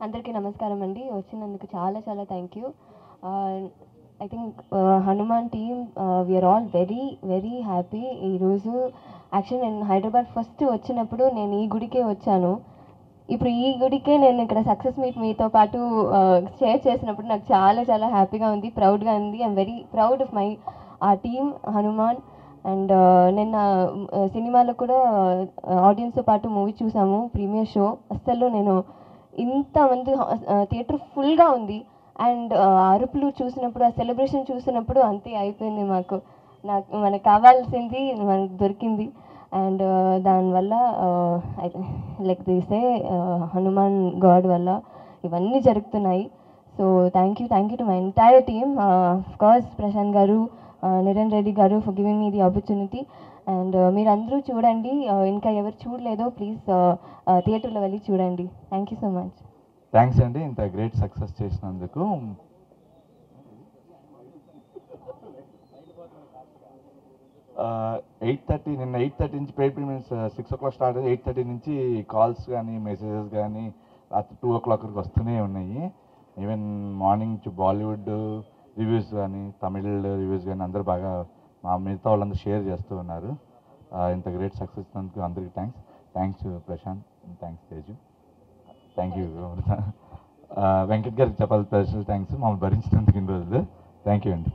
అందరికీ నమస్కారం అండి. వచ్చినందుకు చాలా చాలా thank you. I think Hanuman team we are all very very happy. ఈరోజు యాక్చువల్లీ నేను హైదరాబాద్ ఫస్ట్ వచ్చినప్పుడు నేను ఈ గుడికే వచ్చాను. ఇప్పుడు ఈ గుడికే నేను ఇక్కడ సక్సెస్ మీట్ మీతో పాటు షేర్ చేసినప్పుడు నాకు చాలా చాలా హ్యాపీగా ఉంది, ప్రౌడ్గా ఉంది. I'm very proud of my ఆ టీమ్ హనుమాన్. అండ్ నిన్న సినిమాలో కూడా ఆడియన్స్తో పాటు మూవీ చూసాము, ప్రీమియర్ షో. అస్సలు నేను ఇంతమంది థియేటర్ ఫుల్గా ఉంది. అండ్ అరుపులు చూసినప్పుడు, ఆ సెలబ్రేషన్ చూసినప్పుడు అంతే అయిపోయింది. మనకు కావాల్సింది మనకు దొరికింది. అండ్ దానివల్ల లైక్ తీసే హనుమాన్ గాడ్ వల్ల ఇవన్నీ జరుగుతున్నాయి. So thank you to my entire team. Course Prashanth garu, నిరణ్ Reddy garu for giving me the opportunity. And మీరందరూ చూడండి, ఇంకా ఎవరు చూడలేదో ప్లీజ్ థియేటర్లో వెళ్ళి చూడండి. Thank you so much. Thanks అండి, ఇంత గ్రేట్ సక్సెస్ చేసినందుకు. నిన్న 8:30 నుంచి పెయిడ్ ప్రీమియర్స్ 6 o'clock స్టార్ట్ అయ్యి 8:30 నుంచి కాల్స్ కానీ మెసేజెస్ కానీ రాత్రి 2 o'clock వరకు వస్తూనే ఉన్నాయి. ఈవెన్ మార్నింగ్ నుంచి బాలీవుడ్ రివ్యూస్ కానీ తమిళ్ రివ్యూస్ కానీ అందరూ బాగా మిగతా వాళ్ళందరూ షేర్ చేస్తూ ఉన్నారు. ఇంత గ్రేట్ సక్సెస్ ఇచ్చినందుకు అందరికీ thanks Prashanth, thanks Teju, thank you. Venkat గారికి చెప్పాలి స్పెషల్ థ్యాంక్స్ మమ్మల్ని భరించినందుకు ఇన్ని రోజులు. థ్యాంక్ యూ అండి.